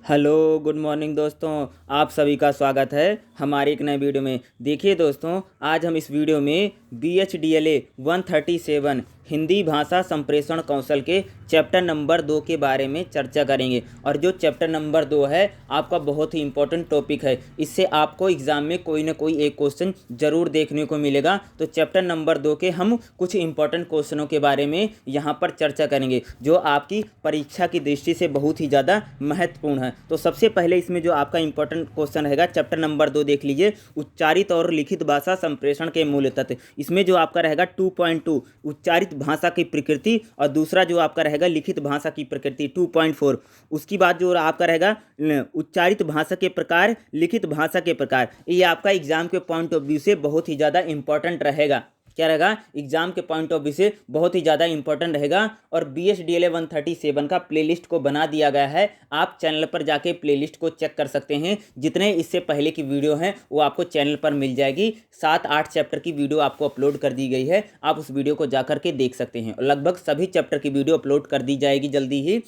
Hello good morning दोस्तों। आप सभी का स्वागत है हमारे एक नए वीडियो में। देखिए दोस्तों, आज हम इस वीडियो में BHDLA 137 हिंदी भाषा संप्रेषण कौशल के चैप्टर नंबर 2 के बारे में चर्चा करेंगे। और जो चैप्टर नंबर 2 है आपका बहुत ही इंपॉर्टेंट टॉपिक है। इससे आपको एग्ज़ाम में कोई ना कोई एक क्वेश्चन ज़रूर देखने को मिलेगा। तो चैप्टर नंबर 2 के हम कुछ इंपॉर्टेंट क्वेश्चनों के बारे में यहाँ पर चर्चा करेंगे जो आपकी परीक्षा की दृष्टि से बहुत ही ज़्यादा महत्वपूर्ण है। तो सबसे पहले इसमें जो आपका इंपॉर्टेंट क्वेश्चन रहेगा चैप्टर नंबर 2 देख लीजिए, उच्चारित और लिखित भाषा संप्रेषण के मूल तत्व। इसमें जो आपका रहेगा 2.2 उच्चारित भाषा की प्रकृति, और दूसरा जो आपका रहेगा लिखित भाषा की प्रकृति 2.4। उसकी बाद जो आपका रहेगा उच्चारित भाषा के प्रकार, लिखित भाषा के प्रकार। ये आपका एग्जाम के पॉइंट ऑफ व्यू से बहुत ही ज़्यादा इंपॉर्टेंट रहेगा। क्या रहेगा? एग्जाम के पॉइंट ऑफ व्यू से बहुत ही ज़्यादा इंपॉर्टेंट रहेगा। और BHDLA 137 का प्लेलिस्ट को बना दिया गया है। आप चैनल पर जाके प्लेलिस्ट को चेक कर सकते हैं। जितने इससे पहले की वीडियो हैं वो आपको चैनल पर मिल जाएगी। 7-8 चैप्टर की वीडियो आपको अपलोड कर दी गई है। आप उस वीडियो को जा करके देख सकते हैं। और लगभग सभी चैप्टर की वीडियो अपलोड कर दी जाएगी जल्दी ही।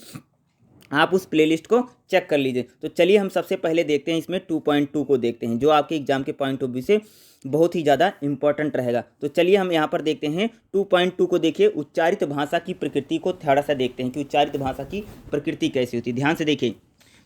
आप उस प्लेलिस्ट को चेक कर लीजिए। तो चलिए हम सबसे पहले देखते हैं, इसमें 2.2 को देखते हैं जो आपके एग्जाम के पॉइंट ऑफ व्यू से बहुत ही ज़्यादा इंपॉर्टेंट रहेगा। तो चलिए हम यहाँ पर देखते हैं 2.2 को। देखिए, उच्चारित भाषा की प्रकृति को थोड़ा सा देखते हैं कि उच्चारित भाषा की प्रकृति कैसी होती है। ध्यान से देखिए,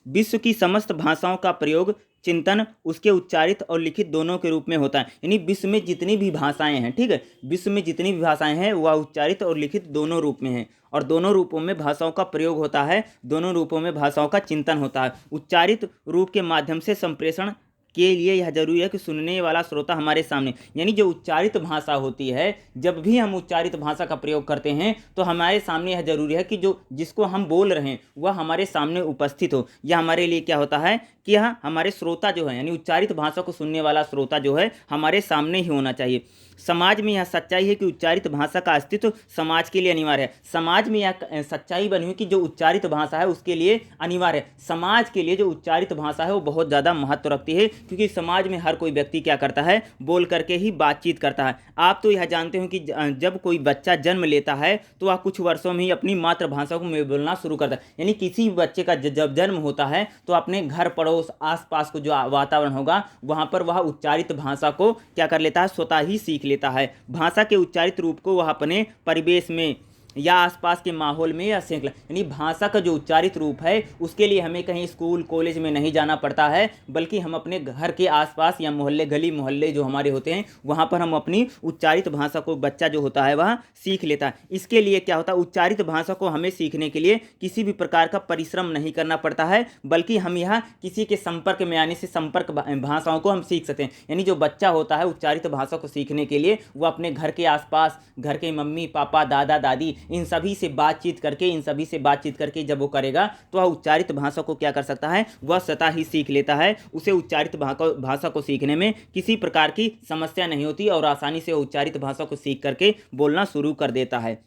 विश्व की समस्त भाषाओं का प्रयोग चिंतन उसके उच्चारित और लिखित दोनों के रूप में होता है। यानी विश्व में जितनी भी भाषाएं हैं, ठीक है, विश्व में जितनी भी भाषाएं हैं वह उच्चारित और लिखित दोनों रूप में हैं। और दोनों रूपों में भाषाओं का प्रयोग होता है, दोनों रूपों में भाषाओं का चिंतन होता है। उच्चारित रूप के माध्यम से संप्रेषण के लिए यह जरूरी है कि सुनने वाला श्रोता हमारे सामने, यानी जो उच्चारित भाषा होती है, जब भी हम उच्चारित भाषा का प्रयोग करते हैं तो हमारे सामने यह जरूरी है कि जो जिसको हम बोल रहे हैं वह हमारे सामने उपस्थित हो। यह हमारे लिए क्या होता है कि यह हमारे श्रोता जो है, यानी उच्चारित भाषा को सुनने वाला श्रोता जो है हमारे सामने ही होना चाहिए। समाज में यह सच्चाई है कि उच्चारित भाषा का अस्तित्व समाज के लिए अनिवार्य है। समाज में यह सच्चाई बनी हुई कि जो उच्चारित भाषा है उसके लिए अनिवार्य है। समाज के लिए जो उच्चारित भाषा है वो बहुत ज़्यादा महत्व रखती है, क्योंकि समाज में हर कोई व्यक्ति क्या करता है, बोल करके ही बातचीत करता है। आप तो यह जानते हो कि जब कोई बच्चा जन्म लेता है तो वह कुछ वर्षों में ही अपनी मातृभाषा को बोलना शुरू करता है। यानी किसी बच्चे का जब जन्म होता है तो अपने घर पड़ोस आसपास को जो वातावरण होगा वहाँ पर वह उच्चारित भाषा को क्या कर लेता है, स्वतः ही सीख लेता है। भाषा के उच्चारित रूप को वह अपने परिवेश में या आसपास के माहौल में या श्रृंखला, यानी भाषा का जो उच्चारित रूप है उसके लिए हमें कहीं स्कूल कॉलेज में नहीं जाना पड़ता है, बल्कि हम अपने घर के आसपास या मोहल्ले गली मोहल्ले जो हमारे होते हैं वहाँ पर हम अपनी उच्चारित भाषा को बच्चा जो होता है वह सीख लेता है। इसके लिए क्या होता है, उच्चारित भाषा को हमें सीखने के लिए किसी भी प्रकार का परिश्रम नहीं करना पड़ता है, बल्कि हम यहाँ किसी के संपर्क में आने से संपर्क भाषाओं को हम सीख सकते हैं। यानी जो बच्चा होता है उच्चारित भाषा को सीखने के लिए वो अपने घर के आसपास, घर के मम्मी पापा दादा दादी इन सभी से बातचीत करके जब वो करेगा तो वह उच्चारित भाषा को क्या कर सकता है, वह स्वतः ही सीख लेता है। उसे उच्चारित भाषा को सीखने में किसी प्रकार की समस्या नहीं होती और आसानी से उच्चारित भाषा को सीख करके बोलना शुरू कर देता है।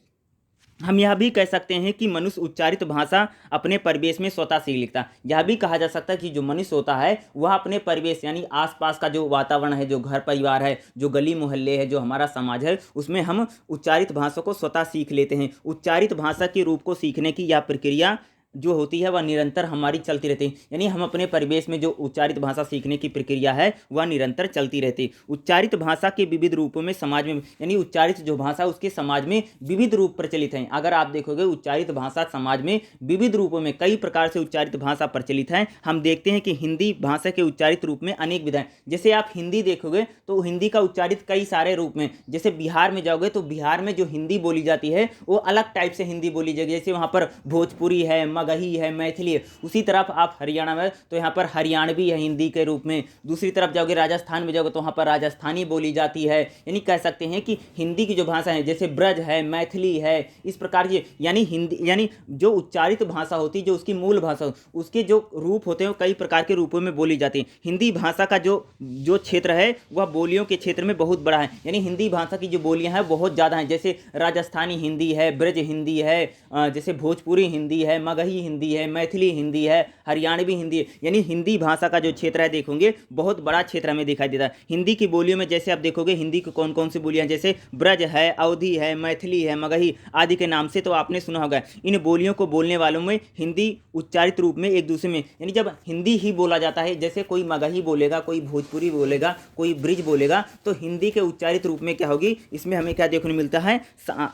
हम यह भी कह सकते हैं कि मनुष्य उच्चारित भाषा अपने परिवेश में स्वतः सीख लेता है। यह भी कहा जा सकता है कि जो मनुष्य होता है वह अपने परिवेश यानी आसपास का जो वातावरण है, जो घर परिवार है, जो गली मोहल्ले है, जो हमारा समाज है, उसमें हम उच्चारित भाषा को स्वतः सीख लेते हैं। उच्चारित भाषा के रूप को सीखने की यह प्रक्रिया जो होती है वह निरंतर हमारी चलती रहती है। यानी हम अपने परिवेश में जो उच्चारित भाषा सीखने की प्रक्रिया है वह निरंतर चलती रहती है। उच्चारित भाषा के विविध रूपों में समाज में, यानी उच्चारित जो भाषा उसके समाज में विविध रूप प्रचलित हैं। अगर आप देखोगे उच्चारित भाषा समाज में विविध रूपों में कई प्रकार से उच्चारित भाषा प्रचलित है। हम देखते हैं कि हिंदी भाषा के उच्चारित रूप में अनेक विधाएं, जैसे आप हिंदी देखोगे तो हिंदी का उच्चारित कई सारे रूप में, जैसे बिहार में जाओगे तो बिहार में जो हिंदी बोली जाती है वो अलग टाइप से हिंदी बोली जाएगी। जैसे वहाँ पर भोजपुरी है, मगही है, मैथिली है। उसी तरफ आप हरियाणा में तो यहाँ पर हरियाणवी है हिंदी के रूप में। दूसरी तरफ जाओगे राजस्थान में जाओगे तो वहाँ पर राजस्थानी बोली जाती है। यानी कह सकते हैं कि हिंदी की जो भाषा है जैसे ब्रज है, मैथिली है, इस प्रकार की, यानी हिंदी यानी जो उच्चारित भाषा होती है, जो उसकी मूल भाषा उसके जो रूप होते हैं वो कई प्रकार के रूपों में बोली जाती है। हिंदी भाषा का जो क्षेत्र है वह बोलियों के क्षेत्र में बहुत बड़ा है। यानी हिंदी भाषा की जो बोलियाँ हैं बहुत ज़्यादा हैं। जैसे राजस्थानी हिंदी है, ब्रज हिंदी है, जैसे भोजपुरी हिंदी है, मगही मगही हिंदी है, मैथिली हिंदी है, हरियाणवी हिंदी है। यानी हिंदी भाषा का जो क्षेत्र है देखोगे बहुत बड़ा क्षेत्र हमें दिखाई देता है। हिंदी की बोलियों में जैसे आप देखोगे हिंदी की कौन कौन सी बोलियाँ हैं, जैसे ब्रज है, अवधी है, मैथिली है, मगही आदि के नाम से तो आपने सुना होगा। इन बोलियों को बोलने वालों में हिंदी उच्चारित रूप में एक दूसरे में, यानी जब हिंदी ही बोला जाता है, जैसे कोई मगही बोलेगा, कोई भोजपुरी बोलेगा, कोई ब्रिज बोलेगा, तो हिंदी के उच्चारित रूप में क्या होगी, इसमें हमें क्या देखने को मिलता है,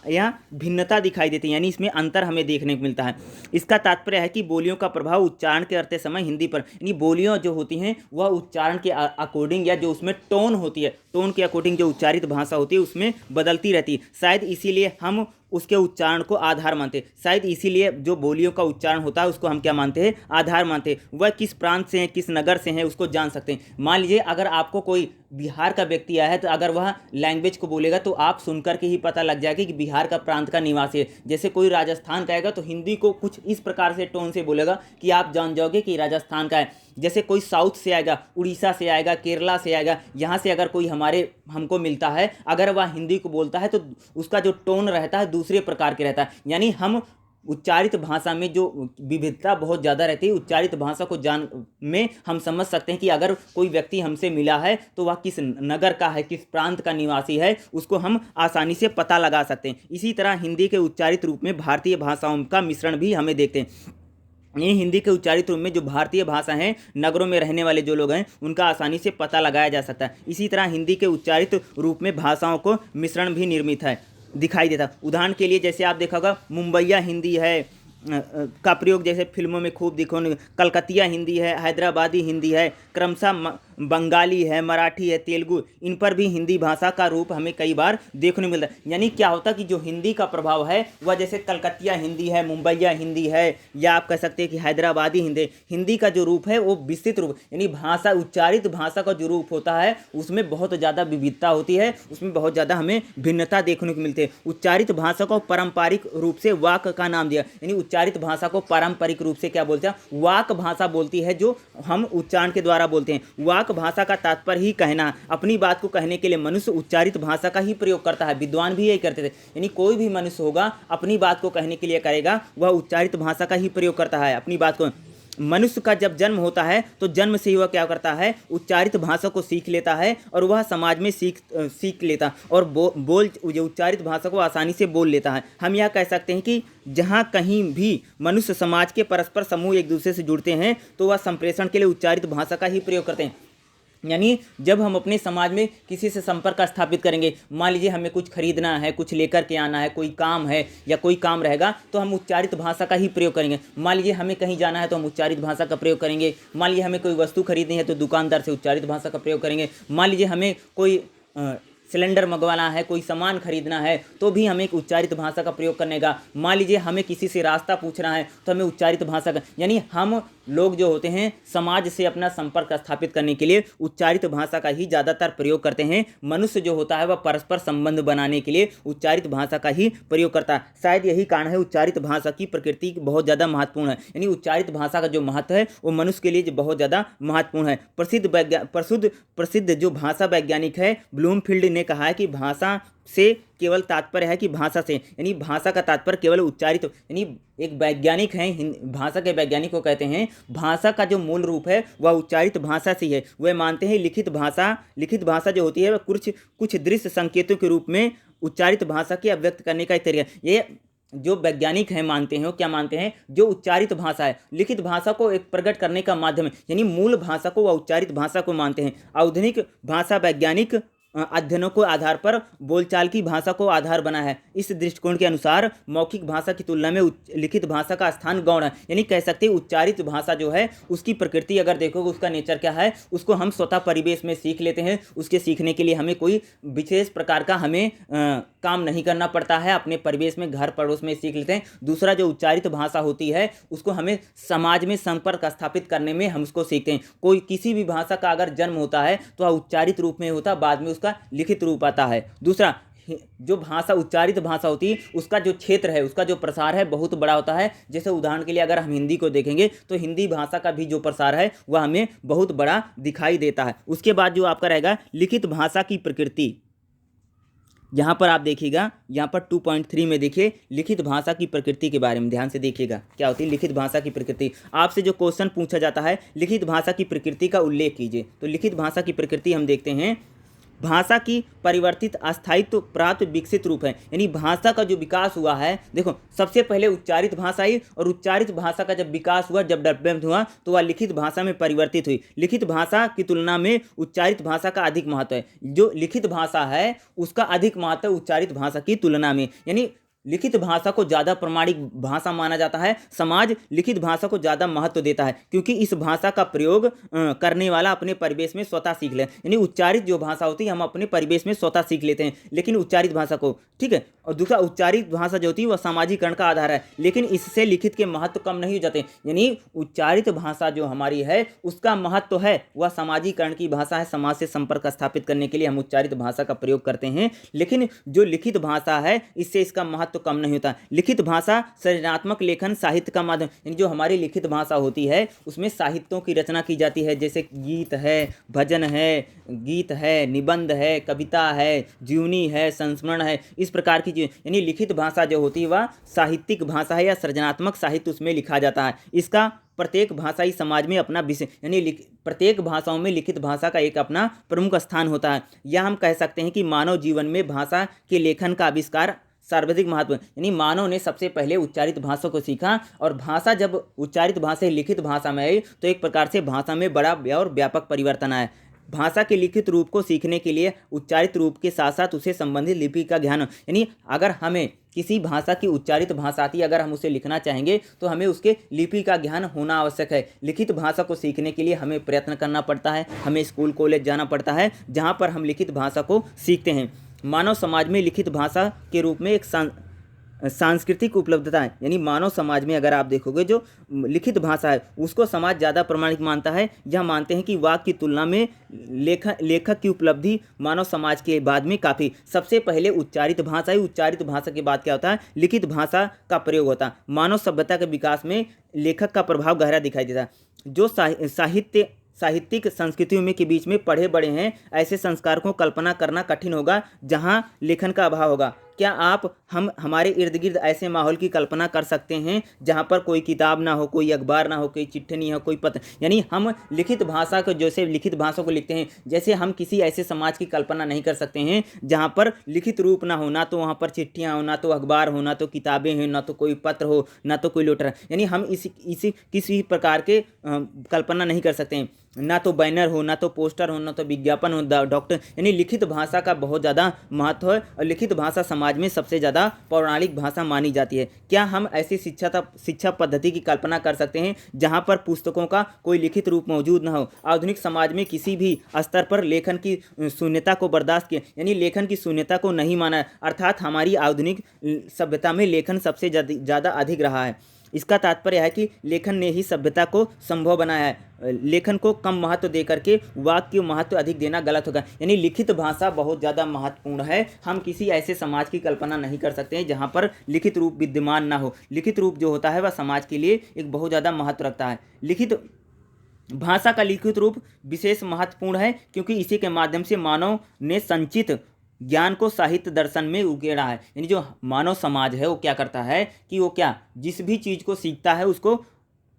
या भिन्नता दिखाई देती है, यानी इसमें अंतर हमें देखने को मिलता है। इसका तात्पर्य है कि बोलियों का प्रभाव उच्चारण करते समय हिंदी पर, यानी बोलियां जो होती हैं वह उच्चारण के अकॉर्डिंग, या जो उसमें टोन होती है, टोन के अकॉर्डिंग जो उच्चारित भाषा होती है उसमें बदलती रहती है। शायद इसीलिए हम उसके उच्चारण को आधार मानते हैं, शायद इसीलिए जो बोलियों का उच्चारण होता है उसको हम क्या मानते हैं, आधार मानते हैं। वह किस प्रांत से हैं, किस नगर से हैं, उसको जान सकते हैं। मान लीजिए अगर आपको कोई बिहार का व्यक्ति आया है, तो अगर वह लैंग्वेज को बोलेगा तो आप सुनकर के ही पता लग जाएगा कि बिहार का प्रांत का निवासी है। जैसे कोई राजस्थान का आएगा तो हिंदी को कुछ इस प्रकार से टोन से बोलेगा कि आप जान जाओगे कि राजस्थान का है। जैसे कोई साउथ से आएगा, उड़ीसा से आएगा, केरला से आएगा, यहाँ से अगर कोई हमको मिलता है, अगर वह हिंदी को बोलता है तो उसका जो टोन रहता है दूसरे प्रकार के रहता है। यानी हम उच्चारित भाषा में जो विविधता बहुत ज़्यादा रहती है, उच्चारित भाषा को जान में हम समझ सकते हैं कि अगर कोई व्यक्ति हमसे मिला है तो वह किस नगर का है, किस प्रांत का निवासी है, उसको हम आसानी से पता लगा सकते हैं। इसी तरह हिंदी के उच्चारित रूप में भारतीय भाषाओं का मिश्रण भी हमें देखते हैं। ये हिंदी के उच्चारित रूप में जो भारतीय भाषा हैं, नगरों में रहने वाले जो लोग हैं उनका आसानी से पता लगाया जा सकता है। इसी तरह हिंदी के उच्चारित रूप में भाषाओं को मिश्रण भी निर्मित है, दिखाई देता। उदाहरण के लिए जैसे आप देखा होगा मुंबईया हिंदी है का प्रयोग जैसे फिल्मों में खूब दिखो, कलकतिया हिंदी है, हैदराबादी हिंदी है, क्रमशः बंगाली है, मराठी है, तेलुगु, इन पर भी हिंदी भाषा का रूप हमें कई बार देखने मिलता है। यानी क्या होता है कि जो हिंदी का प्रभाव है वह जैसे कलकतिया हिंदी है, मुंबईया हिंदी है, या आप कह सकते हैं कि हैदराबादी हिंदी, हिंदी का जो रूप है वो विस्तृत रूप, यानी भाषा उच्चारित भाषा का जो रूप होता है उसमें बहुत ज़्यादा विविधता होती है, उसमें बहुत ज़्यादा हमें भिन्नता देखने को मिलती है। उच्चारित भाषा को पारंपरिक रूप से वाक का नाम दिया, यानी उच्चारित भाषा को पारंपरिक रूप से क्या बोलते हैं, वाक भाषा बोलती है, जो हम उच्चारण के द्वारा बोलते हैं। वाक भाषा का तात्पर्य ही कहना, अपनी बात को कहने के लिए मनुष्य उच्चारित भाषा का ही प्रयोग करता है। विद्वान भी यही करते थे, यानी कोई भी मनुष्य होगा अपनी बात को कहने के लिए करेगा, वह उच्चारित भाषा का ही प्रयोग करता है अपनी बात को। मनुष्य का जब जन्म होता है तो जन्म से ही वह क्या करता है, उच्चारित भाषा को सीख लेता है, और वह समाज में सीख लेता और बोल उच्चारित भाषा को आसानी से बोल लेता है। हम यह कह सकते हैं कि जहाँ कहीं भी मनुष्य समाज के परस्पर समूह एक दूसरे से जुड़ते हैं तो वह संप्रेषण के लिए उच्चारित भाषा का ही प्रयोग करते हैं। यानी जब हम अपने समाज में किसी से संपर्क स्थापित करेंगे, मान लीजिए हमें कुछ खरीदना है, कुछ लेकर के आना है, कोई काम है या कोई काम रहेगा, तो हम उच्चारित भाषा का ही प्रयोग करेंगे। मान लीजिए हमें कहीं जाना है तो हम उच्चारित भाषा का प्रयोग करेंगे। मान लीजिए हमें कोई वस्तु खरीदनी है तो दुकानदार से उच्चारित भाषा का प्रयोग करेंगे। मान लीजिए हमें कोई सिलेंडर मंगवाना है, कोई सामान खरीदना है तो भी हमें एक उच्चारित भाषा का प्रयोग करने का। मान लीजिए हमें किसी से रास्ता पूछना है तो हमें उच्चारित भाषा का, यानी हम लोग जो होते हैं समाज से अपना संपर्क स्थापित करने के लिए उच्चारित भाषा का ही ज़्यादातर प्रयोग करते हैं। मनुष्य जो होता है वह परस्पर संबंध बनाने के लिए उच्चारित भाषा का ही प्रयोग करता है। शायद यही कारण है उच्चारित भाषा की प्रकृति बहुत ज़्यादा महत्वपूर्ण है, यानी उच्चारित भाषा का जो महत्व है वो मनुष्य के लिए बहुत ज़्यादा महत्वपूर्ण है। प्रसिद्ध जो भाषा वैज्ञानिक है ब्लूमफील्ड ने कहा है कि भाषा से केवल तात्पर्य है कि भाषा से, यानी भाषा का तात्पर्य केवल उच्चारित, यानी एक वैज्ञानिक हैं, भाषा के वैज्ञानिक को कहते हैं भाषा का जो मूल रूप है वह उच्चारित भाषा से है। वह मानते हैं लिखित भाषा जो होती है वह कुछ दृश्य संकेतों के रूप में उच्चारित भाषा के अभिव्यक्त करने का एक तरीका। ये जो वैज्ञानिक हैं मानते हैं, वो क्या मानते हैं, जो उच्चारित भाषा है लिखित भाषा को एक प्रकट करने का माध्यम है, यानी मूल भाषा को वह उच्चारित भाषा को मानते हैं। आधुनिक भाषा वैज्ञानिक अध्ययनों को आधार पर बोलचाल की भाषा को आधार बना है। इस दृष्टिकोण के अनुसार मौखिक भाषा की तुलना में लिखित भाषा का स्थान गौण है, यानी कह सकते हैं उच्चारित भाषा जो है उसकी प्रकृति अगर देखोगे उसका नेचर क्या है, उसको हम स्वतः परिवेश में सीख लेते हैं। उसके सीखने के लिए हमें कोई विशेष प्रकार का हमें काम नहीं करना पड़ता है, अपने परिवेश में घर पड़ोस में सीख लेते हैं। दूसरा जो उच्चारित भाषा होती है उसको हमें समाज में संपर्क स्थापित करने में हम उसको सीखते हैं। कोई किसी भी भाषा का अगर जन्म होता है तो वह उच्चारित रूप में होता है, बाद में उसका लिखित रूप आता है। दूसरा जो भाषा उच्चारित भाषा होती है उसका जो क्षेत्र है, उसका जो प्रसार है बहुत बड़ा होता है। जैसे उदाहरण के लिए अगर हम हिंदी को देखेंगे तो हिंदी भाषा का भी जो प्रसार है वह हमें बहुत बड़ा दिखाई देता है। उसके बाद जो आपका रहेगा लिखित भाषा की प्रकृति। यहाँ पर आप देखिएगा, यहाँ पर 2.3 में देखिए लिखित भाषा की प्रकृति के बारे में ध्यान से देखिएगा क्या होती है लिखित भाषा की प्रकृति। आपसे जो क्वेश्चन पूछा जाता है लिखित भाषा की प्रकृति का उल्लेख कीजिए, तो लिखित भाषा की प्रकृति हम देखते हैं भाषा की परिवर्तित अस्थायित्व प्राप्त विकसित रूप है। यानी भाषा का जो विकास हुआ है, देखो सबसे पहले उच्चारित भाषा आई और उच्चारित भाषा का जब विकास हुआ, जब डेवलपमेंट हुआ तो वह लिखित भाषा में परिवर्तित हुई। लिखित भाषा की तुलना में उच्चारित भाषा का अधिक महत्व है। जो लिखित भाषा है उसका अधिक महत्व है उच्चारित भाषा की तुलना में। यानी लिखित भाषा को ज़्यादा प्रमाणिक भाषा माना जाता है। समाज लिखित भाषा को ज़्यादा महत्व देता है क्योंकि इस भाषा का प्रयोग करने वाला अपने परिवेश में स्वतः सीख ले। यानी उच्चारित जो भाषा होती है हम अपने परिवेश में स्वतः सीख लेते हैं, लेकिन उच्चारित भाषा को, ठीक है। और दूसरा, उच्चारित भाषा जो होती है वह सामाजिकरण का आधार है, लेकिन इससे लिखित के महत्व कम नहीं हो जाते। यानी उच्चारित भाषा जो हमारी है उसका महत्व है वह सामाजिकरण की भाषा है। समाज से संपर्क स्थापित करने के लिए हम उच्चारित भाषा का प्रयोग करते हैं, लेकिन जो लिखित भाषा है इससे इसका महत्व तो कम नहीं होता। लिखित भाषा सृजनात्मक लेखन साहित्य का माध्यम, यानी जो हमारी लिखित भाषा होती है उसमें साहित्यों की रचना की जाती है, जैसे गीत है, भजन है, गीत है, निबंध है, कविता है, जीवनी है, संस्मरण है, इस प्रकार की चीज। यानी लिखित भाषा जो होती है वह साहित्यिक भाषा है या सृजनात्मक साहित्य उसमें लिखा जाता है। इसका प्रत्येक भाषाई समाज में अपना विषय, यानी प्रत्येक भाषाओं में लिखित भाषा का एक अपना प्रमुख स्थान होता है। या हम कह सकते हैं कि मानव जीवन में भाषा के लेखन का आविष्कार सर्वाधिक महत्व, यानी मानव ने सबसे पहले उच्चारित भाषा को सीखा और भाषा जब उच्चारित भाषा लिखित भाषा में आई तो एक प्रकार से भाषा में बड़ा और व्यापक परिवर्तन आया। भाषा के लिखित रूप को सीखने के लिए उच्चारित रूप के साथ साथ उसे संबंधित लिपि का ज्ञान, यानी अगर हमें किसी भाषा की उच्चारित भाषा आती है, अगर हम उसे लिखना चाहेंगे तो हमें उसके लिपि का ज्ञान होना आवश्यक है। लिखित भाषा को सीखने के लिए हमें प्रयत्न करना पड़ता है, हमें स्कूल कॉलेज जाना पड़ता है जहाँ पर हम लिखित भाषा को सीखते हैं। मानव समाज में लिखित भाषा के रूप में एक सांस्कृतिक उपलब्धता है, यानी मानव समाज में अगर आप देखोगे जो लिखित भाषा है उसको समाज ज़्यादा प्रमाणिक मानता है। यह मानते हैं कि वाक्य की तुलना में लेखक की उपलब्धि मानव समाज के बाद में काफ़ी। सबसे पहले उच्चारित भाषा है, उच्चारित भाषा के बाद क्या होता है, लिखित भाषा का प्रयोग होता है। मानव सभ्यता के विकास में लेखक का प्रभाव गहरा दिखाई देता है। जो साहित्यिक संस्कृतियों में के बीच में पढ़े बड़े हैं, ऐसे संस्कार को कल्पना करना कठिन होगा जहां लेखन का अभाव होगा। क्या हम हमारे इर्द गिर्द ऐसे माहौल की कल्पना कर सकते हैं जहां पर कोई किताब ना हो, कोई अखबार ना हो, कोई चिट्ठी नहीं हो, कोई पत्र, यानी हम लिखित भाषा को जैसे लिखित भाषा को लिखते हैं, जैसे हम किसी ऐसे समाज की कल्पना नहीं कर सकते हैं जहां पर लिखित रूप ना हो, ना तो वहां पर चिट्ठियां हो, ना तो अखबार हो, ना तो किताबें हैं, ना तो कोई पत्र हो, ना तो कोई लेटर, यानी हम इसी किसी प्रकार के कल्पना नहीं कर सकते हैं। ना तो बैनर हो, ना तो पोस्टर हो, ना तो विज्ञापन हो, डॉक्टर, यानी लिखित भाषा का बहुत ज़्यादा महत्व है और लिखित भाषा समाज में सबसे ज़्यादा पौराणिक भाषा मानी जाती है। क्या हम ऐसी शिक्षा पद्धति की कल्पना कर सकते हैं जहां पर पुस्तकों का कोई लिखित रूप मौजूद ना हो? आधुनिक समाज में किसी भी स्तर पर लेखन की शून्यता को बर्दाश्त किया, यानी लेखन की शून्यता को नहीं माना, अर्थात हमारी आधुनिक सभ्यता में लेखन सबसे ज़्यादा अधिक रहा है। इसका तात्पर्य है कि लेखन ने ही सभ्यता को संभव बनाया है। लेखन को कम महत्व देकर के वाक्य को महत्व अधिक देना गलत होगा। यानी लिखित भाषा बहुत ज़्यादा महत्वपूर्ण है। हम किसी ऐसे समाज की कल्पना नहीं कर सकते हैं जहाँ पर लिखित रूप विद्यमान ना हो। लिखित रूप जो होता है वह समाज के लिए एक बहुत ज़्यादा महत्व रखता है। लिखित भाषा का लिखित रूप विशेष महत्वपूर्ण है क्योंकि इसी के माध्यम से मानव ने संचित ज्ञान को साहित्य दर्शन में उकेड़ा है। यानी जो मानव समाज है वो क्या करता है कि वो जिस भी चीज़ को सीखता है उसको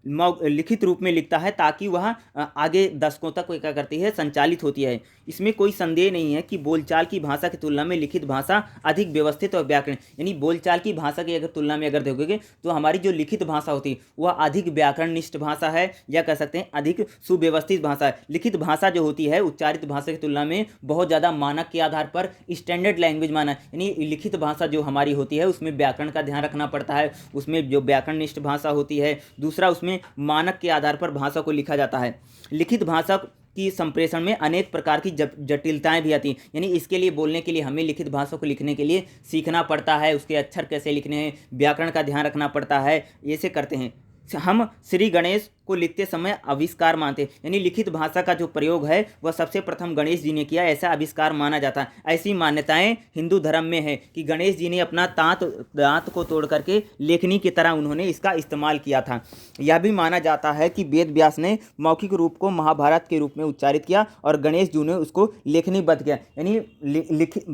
लिखित रूप में लिखता है ताकि वह आगे दशकों तक क्या करती है, संचालित होती है। इसमें कोई संदेह नहीं है कि बोलचाल की भाषा की तुलना में लिखित भाषा अधिक व्यवस्थित और व्याकरण, यानी बोलचाल की भाषा की अगर तुलना में अगर देखोगे तो हमारी जो लिखित भाषा होती है वह अधिक व्याकरणनिष्ठ भाषा है या कह सकते हैं अधिक सुव्यवस्थित भाषा है। लिखित भाषा जो होती है उच्चारित भाषा की तुलना में बहुत ज़्यादा मानक के आधार पर स्टैंडर्ड लैंग्वेज माना, यानी लिखित भाषा जो हमारी होती है उसमें व्याकरण का ध्यान रखना पड़ता है, उसमें जो व्याकरणनिष्ठ भाषा होती है। दूसरा, उसमें मानक के आधार पर भाषा को लिखा जाता है। लिखित भाषा की संप्रेषण में अनेक प्रकार की जटिलताएं भी आती हैं, यानी इसके लिए बोलने के लिए हमें लिखित भाषा को लिखने के लिए सीखना पड़ता है, उसके अक्षर कैसे लिखने हैं, व्याकरण का ध्यान रखना पड़ता है, ऐसे करते हैं। हम श्री गणेश को लिखते समय आविष्कार मानते हैं, यानी लिखित भाषा का जो प्रयोग है वह सबसे प्रथम गणेश जी ने किया, ऐसा आविष्कार माना जाता है। ऐसी मान्यताएं हिंदू धर्म में है कि गणेश जी ने अपना दांत को तोड़ करके लेखनी की तरह उन्होंने इसका इस्तेमाल किया था। यह भी माना जाता है कि वेद व्यास ने मौखिक रूप को महाभारत के रूप में उच्चारित किया और गणेश जी ने उसको लेखनीबद्ध किया, यानी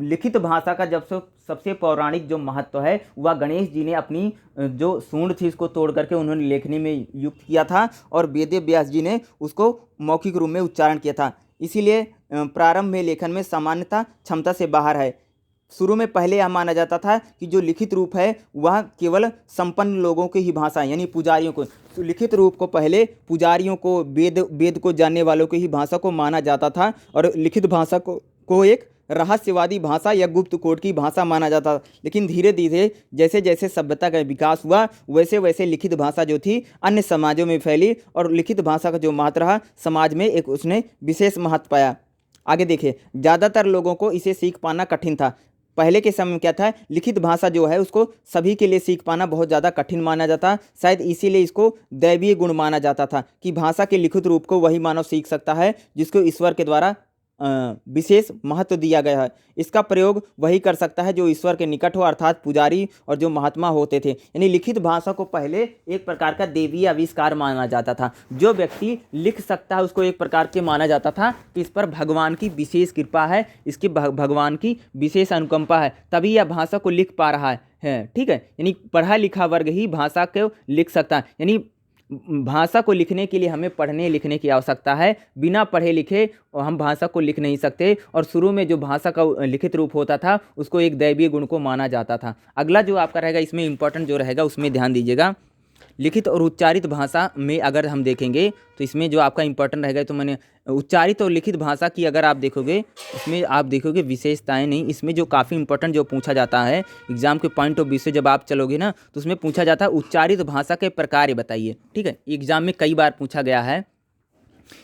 लिखित भाषा का जब से सबसे पौराणिक जो महत्व है वह गणेश जी ने अपनी जो सूंड थी उसको तोड़ करके उन्होंने लेखनी में युक्त किया था और वेद व्यास जी ने उसको मौखिक रूप में उच्चारण किया था। इसीलिए प्रारंभ में लेखन में सामान्यता क्षमता से बाहर है। शुरू में पहले यह माना जाता था कि जो लिखित रूप है वह केवल संपन्न लोगों की ही भाषा यानी पुजारियों को, तो लिखित रूप को पहले पुजारियों को, वेद को जानने वालों की ही भाषा को माना जाता था और लिखित भाषा को एक रहस्यवादी भाषा या गुप्त कोड की भाषा माना जाता। लेकिन धीरे धीरे जैसे जैसे सभ्यता का विकास हुआ वैसे वैसे लिखित भाषा जो थी अन्य समाजों में फैली और लिखित भाषा का जो महत्व रहा समाज में एक उसने विशेष महत्व पाया। आगे देखिए, ज़्यादातर लोगों को इसे सीख पाना कठिन था। पहले के समय में क्या था, लिखित भाषा जो है उसको सभी के लिए सीख पाना बहुत ज़्यादा कठिन माना जाता, शायद इसीलिए इसको दैवीय गुण माना जाता था कि भाषा के लिखित रूप को वही मानव सीख सकता है जिसको ईश्वर के द्वारा विशेष महत्व दिया गया है। इसका प्रयोग वही कर सकता है जो ईश्वर के निकट हो, अर्थात पुजारी और जो महात्मा होते थे। यानी लिखित भाषा को पहले एक प्रकार का देवीय आविष्कार माना जाता था। जो व्यक्ति लिख सकता है उसको एक प्रकार के माना जाता था कि इस पर भगवान की विशेष कृपा है, इसकी भगवान की विशेष अनुकंपा है, तभी यह भाषा को लिख पा रहा है। ठीक है, यानी पढ़ा लिखा वर्ग ही भाषा को लिख सकता है। यानी भाषा को लिखने के लिए हमें पढ़ने लिखने की आवश्यकता है, बिना पढ़े लिखे हम भाषा को लिख नहीं सकते। और शुरू में जो भाषा का लिखित रूप होता था उसको एक दैवीय गुण को माना जाता था। अगला जो आपका रहेगा इसमें इंपॉर्टेंट जो रहेगा उसमें ध्यान दीजिएगा। लिखित और उच्चारित भाषा में अगर हम देखेंगे तो इसमें जो आपका इंपॉर्टेंट रहेगा, तो मैंने उच्चारित और लिखित भाषा की अगर आप देखोगे इसमें आप देखोगे विशेषताएं नहीं, इसमें जो काफ़ी इंपॉर्टेंट जो पूछा जाता है एग्जाम के पॉइंट ऑफ व्यू से जब आप चलोगे ना तो उसमें पूछा जाता है उच्चारित भाषा के प्रकार बताइए। ठीक है, एग्जाम में कई बार पूछा गया है।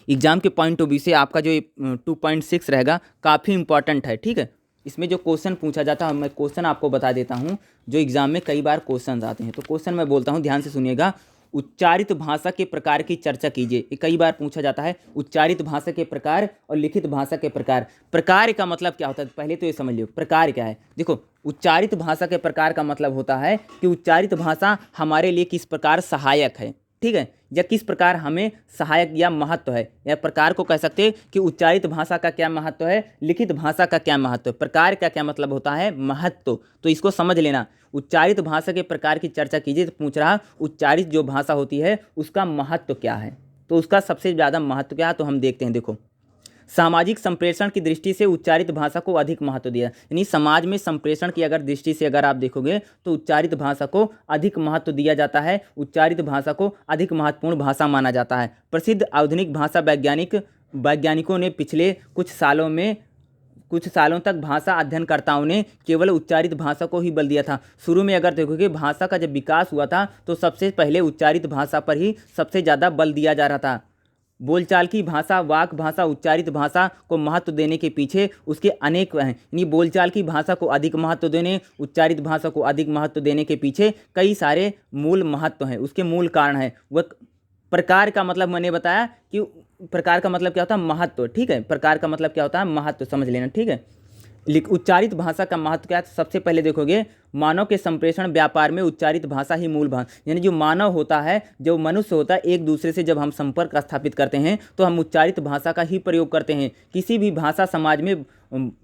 एग्जाम के पॉइंट ऑफ व्यू से आपका जो 2.6 रहेगा काफ़ी इंपॉर्टेंट है। ठीक है, इसमें जो क्वेश्चन पूछा जाता है मैं क्वेश्चन आपको बता देता हूँ जो एग्जाम में कई बार क्वेश्चन आते हैं। तो क्वेश्चन मैं बोलता हूँ, ध्यान से सुनिएगा। उच्चारित भाषा के प्रकार की चर्चा कीजिए। ये कई बार पूछा जाता है, उच्चारित भाषा के प्रकार और लिखित भाषा के प्रकार। प्रकार का मतलब क्या होता है पहले तो ये समझ लो, प्रकार क्या है। देखो, उच्चारित भाषा के प्रकार का मतलब होता है कि उच्चारित भाषा हमारे लिए किस प्रकार सहायक है, ठीक है, या किस प्रकार हमें सहायक या महत्व है, या प्रकार को कह सकते हैं कि उच्चारित भाषा का क्या महत्व है, लिखित भाषा का क्या महत्व है। प्रकार का क्या मतलब होता है, महत्व। तो इसको समझ लेना। उच्चारित भाषा के प्रकार की चर्चा कीजिए तो पूछ रहा उच्चारित जो भाषा होती है उसका महत्व क्या है। तो उसका सबसे ज़्यादा महत्व क्या है तो हम देखते हैं। देखो, सामाजिक संप्रेषण की दृष्टि से उच्चारित भाषा को अधिक महत्व दिया, यानी समाज में संप्रेषण की अगर दृष्टि से अगर आप देखोगे तो उच्चारित भाषा को अधिक महत्व दिया जाता है, उच्चारित भाषा को अधिक महत्वपूर्ण भाषा माना जाता है। प्रसिद्ध आधुनिक भाषा वैज्ञानिकों ने पिछले कुछ सालों तक भाषा अध्ययनकर्ताओं ने केवल उच्चारित भाषा को ही बल दिया था। शुरू में अगर देखोगे भाषा का जब विकास हुआ था तो सबसे पहले उच्चारित भाषा पर ही सबसे ज़्यादा बल दिया जा रहा था। बोलचाल की भाषा, वाक भाषा, उच्चारित भाषा को महत्व देने के पीछे उसके अनेक हैं। यानी बोलचाल की भाषा को अधिक महत्व देने, उच्चारित भाषा को अधिक महत्व देने के पीछे कई सारे मूल महत्व हैं, उसके मूल कारण हैं। वह प्रकार का मतलब मैंने बताया कि प्रकार का मतलब क्या होता है, महत्व। ठीक है, प्रकार का मतलब क्या होता है, महत्व, समझ लेना। ठीक है, उच्चारित भाषा का महत्व क्या है। सबसे पहले देखोगे मानव के संप्रेषण व्यापार में उच्चारित भाषा ही मूल भाषा, यानी जो मानव होता है, जो मनुष्य होता है, एक दूसरे से जब हम संपर्क स्थापित करते हैं तो हम उच्चारित भाषा का ही प्रयोग करते हैं। किसी भी भाषा समाज में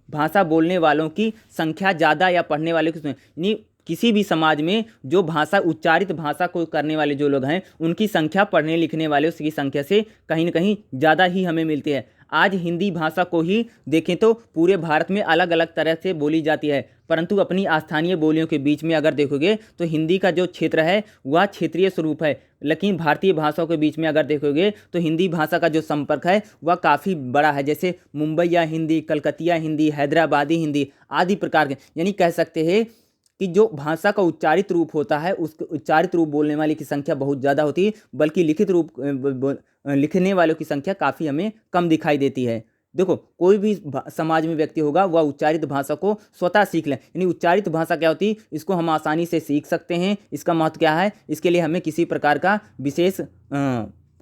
भाषा बोलने वालों की संख्या ज़्यादा या पढ़ने वालों की, यानी किसी भी समाज में जो भाषा उच्चारित भाषा को करने वाले जो लोग हैं उनकी संख्या पढ़ने लिखने वालों की संख्या से कहीं ना कहीं ज़्यादा ही हमें मिलती है। आज हिंदी भाषा को ही देखें तो पूरे भारत में अलग अलग तरह से बोली जाती है, परंतु अपनी स्थानीय बोलियों के बीच में अगर देखोगे तो हिंदी का जो क्षेत्र है वह क्षेत्रीय स्वरूप है। लेकिन भारतीय भाषाओं के बीच में अगर देखोगे तो हिंदी भाषा का जो संपर्क है वह काफ़ी बड़ा है, जैसे मुंबईया हिंदी, कलकतिया हिंदी, हैदराबादी हिंदी आदि प्रकार के। यानी कह सकते हैं कि जो भाषा का उच्चारित रूप होता है उस उच्चारित रूप बोलने वाले की संख्या बहुत ज़्यादा होती है, बल्कि लिखित रूप लिखने वालों की संख्या काफ़ी हमें कम दिखाई देती है। देखो कोई भी समाज में व्यक्ति होगा वह उच्चारित भाषा को स्वतः सीख ले। यानी उच्चारित भाषा क्या होती है, इसको हम आसानी से सीख सकते हैं। इसका महत्व क्या है, इसके लिए हमें किसी प्रकार का विशेष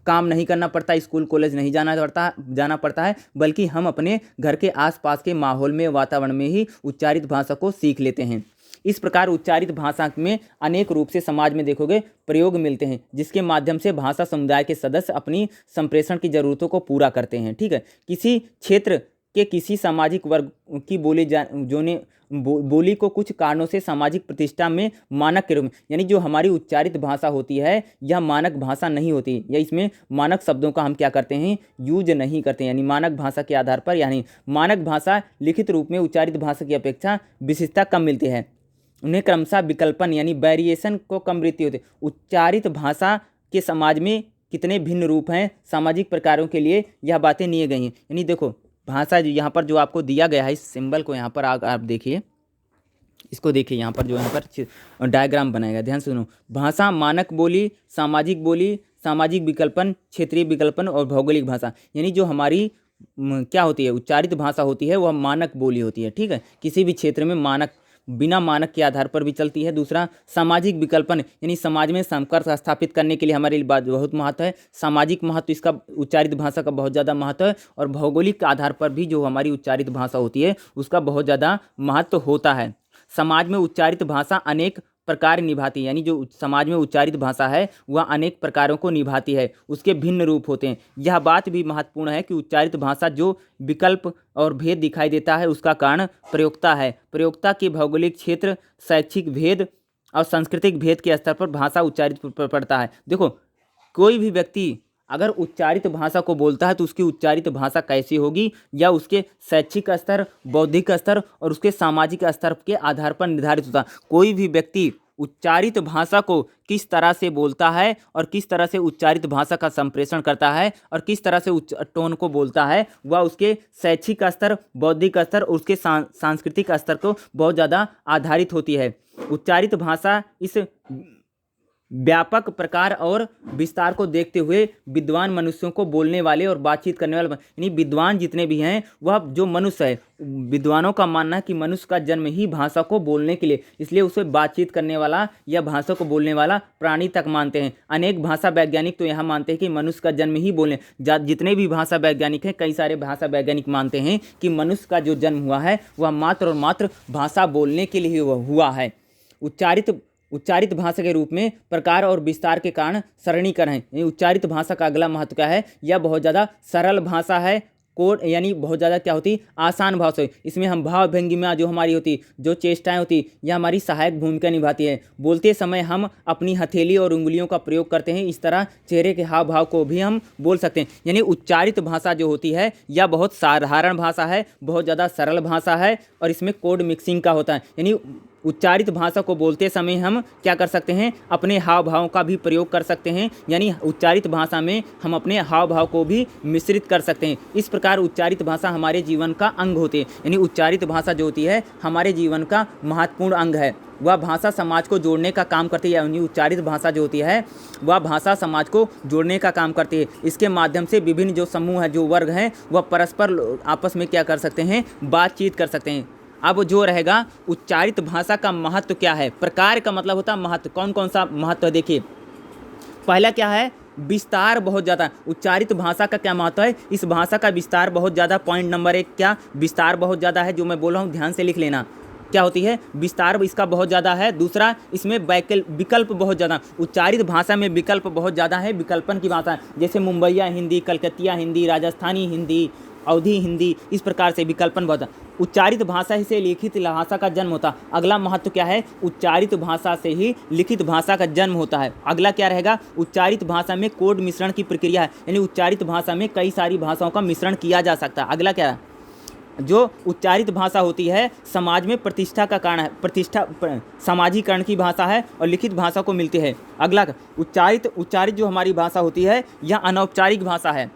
काम नहीं करना पड़ता, स्कूल कॉलेज नहीं जाना पड़ता है, बल्कि हम अपने घर के आसपास के माहौल में, वातावरण में ही उच्चारित भाषा को सीख लेते हैं। इस प्रकार उच्चारित भाषा में अनेक रूप से समाज में देखोगे प्रयोग मिलते हैं, जिसके माध्यम से भाषा समुदाय के सदस्य अपनी संप्रेषण की जरूरतों को पूरा करते हैं। ठीक है, किसी क्षेत्र के किसी सामाजिक वर्ग की बोली को कुछ कारणों से सामाजिक प्रतिष्ठा में मानक के रूप में, यानी जो हमारी उच्चारित भाषा होती है यह मानक भाषा नहीं होती, या इसमें मानक शब्दों का हम क्या करते हैं, यूज नहीं करते। यानी मानक भाषा के आधार पर, यानी मानक भाषा लिखित रूप में उच्चारित भाषा की अपेक्षा विशेषता कम मिलती है। उन्हें क्रमशः विकल्पन यानी वेरिएशन को कम वृत्ति होती है। उच्चारित भाषा के समाज में कितने भिन्न रूप हैं सामाजिक प्रकारों के लिए, यह बातें दी गई हैं। यानी देखो भाषा जो यहाँ पर जो आपको दिया गया है, इस सिंबल को यहाँ पर आप देखिए, इसको देखिए, यहाँ पर जो यहाँ पर डायग्राम बनाएगा, ध्यान सुनो। भाषा मानक बोली, सामाजिक विकल्पन, क्षेत्रीय विकल्पन और भौगोलिक भाषा। यानी जो हमारी क्या होती है, उच्चारित भाषा होती है वह मानक बोली होती है। ठीक है, किसी भी क्षेत्र में मानक, बिना मानक के आधार पर भी चलती है। दूसरा सामाजिक विकल्पन, यानी समाज में समकर्ष स्थापित करने के लिए हमारे लिए बहुत महत्व है। सामाजिक महत्व इसका उच्चारित भाषा का बहुत ज़्यादा महत्व है, और भौगोलिक आधार पर भी जो हमारी उच्चारित भाषा होती है उसका बहुत ज़्यादा महत्व होता है। समाज में उच्चारित भाषा अनेक प्रकार निभाती है, यानी जो समाज में उच्चारित भाषा है वह अनेक प्रकारों को निभाती है, उसके भिन्न रूप होते हैं। यह बात भी महत्वपूर्ण है कि उच्चारित भाषा जो विकल्प और भेद दिखाई देता है उसका कारण प्रयोक्ता है। प्रयोक्ता के भौगोलिक क्षेत्र, शैक्षिक भेद और सांस्कृतिक भेद के स्तर पर भाषा उच्चारित पड़ता है। देखो कोई भी व्यक्ति अगर उच्चारित भाषा को बोलता है तो उसकी उच्चारित भाषा कैसी होगी, या उसके शैक्षिक स्तर, बौद्धिक स्तर और उसके सामाजिक स्तर के आधार पर निर्धारित होता है। कोई भी व्यक्ति उच्चारित भाषा को किस तरह से बोलता है और किस तरह से उच्चारित भाषा का संप्रेषण करता है और किस तरह से टोन को बोलता है, वह उसके शैक्षिक स्तर, बौद्धिक स्तर और उसके सांस्कृतिक स्तर को बहुत ज़्यादा आधारित होती है। उच्चारित भाषा इस व्यापक प्रकार और विस्तार को देखते हुए विद्वान मनुष्यों को बोलने वाले और बातचीत करने वाले, यानी विद्वान जितने भी हैं वह जो मनुष्य है, विद्वानों का मानना है कि मनुष्य का जन्म ही भाषा को बोलने के लिए, इसलिए उसे बातचीत करने वाला या भाषा को बोलने वाला प्राणी तक मानते हैं। अनेक भाषा वैज्ञानिक तो यह मानते हैं कि मनुष्य का जन्म ही बोलने, जितने भी भाषा वैज्ञानिक हैं, कई सारे भाषा वैज्ञानिक मानते हैं कि मनुष्य का जो जन्म हुआ है वह मात्र और मात्र भाषा बोलने के लिए हुआ है। उच्चारित भाषा के रूप में प्रकार और विस्तार के कारण सरलीकरण है। उच्चारित भाषा का अगला महत्व क्या है, यह बहुत ज़्यादा सरल भाषा है। कोड यानी बहुत ज़्यादा क्या होती, आसान भाषा। इसमें हम भाव भंगिमा जो हमारी होती, जो चेष्टाएं होती, यह हमारी सहायक भूमिका निभाती है। बोलते समय हम अपनी हथेली और उंगलियों का प्रयोग करते हैं, इस तरह चेहरे के हाव भाव को भी हम बोल सकते हैं। यानी उच्चारित भाषा जो होती है यह बहुत साधारण भाषा है, बहुत ज़्यादा सरल भाषा है, और इसमें कोड मिक्सिंग का होता है। यानी उच्चारित भाषा को बोलते समय हम क्या कर सकते हैं, अपने हाव भाव का भी प्रयोग कर सकते हैं। यानी उच्चारित भाषा में हम अपने हाव भाव को भी मिश्रित कर सकते हैं। इस प्रकार उच्चारित भाषा हमारे जीवन का अंग होती है। यानी उच्चारित भाषा जो होती है हमारे जीवन का महत्वपूर्ण अंग है। वह भाषा समाज को जोड़ने का काम करती है। यानी उच्चारित भाषा जो होती है वह भाषा समाज को जोड़ने का काम करती है। इसके माध्यम से विभिन्न जो समूह है, जो वर्ग हैं, वह परस्पर आपस में क्या कर सकते हैं, बातचीत कर सकते हैं। अब जो रहेगा उच्चारित भाषा का महत्व क्या है। प्रकार का मतलब होता है महत्व। कौन कौन सा महत्व है, देखिए पहला क्या है, विस्तार बहुत ज़्यादा। उच्चारित भाषा का क्या महत्व है, इस भाषा का विस्तार बहुत ज़्यादा। पॉइंट नंबर 1 क्या, विस्तार बहुत ज़्यादा है। जो मैं बोल रहा हूँ ध्यान से लिख लेना, क्या होती है, विस्तार इसका बहुत ज़्यादा है। दूसरा, इसमें विकल्प बहुत ज़्यादा। उच्चारित भाषा में विकल्प बहुत ज़्यादा है, विकल्पन की भाषा, जैसे मुंबईया हिंदी, कलकतिया हिंदी, राजस्थानी हिंदी, अवधी हिंदी, इस प्रकार से विकल्पन बहुत। उच्चारित भाषा से लिखित भाषा का जन्म होता। अगला महत्व क्या है, उच्चारित भाषा से ही लिखित भाषा का जन्म होता है। अगला क्या रहेगा, उच्चारित भाषा में कोड मिश्रण की प्रक्रिया है। यानी उच्चारित भाषा में कई सारी भाषाओं का मिश्रण किया जा सकता है। अगला क्या है, जो उच्चारित भाषा होती है समाज में प्रतिष्ठा का कारण है, प्रतिष्ठा सामाजिकरण की भाषा है और लिखित भाषा को मिलती है। अगला उच्चारित जो हमारी भाषा होती है यह अनौपचारिक भाषा है।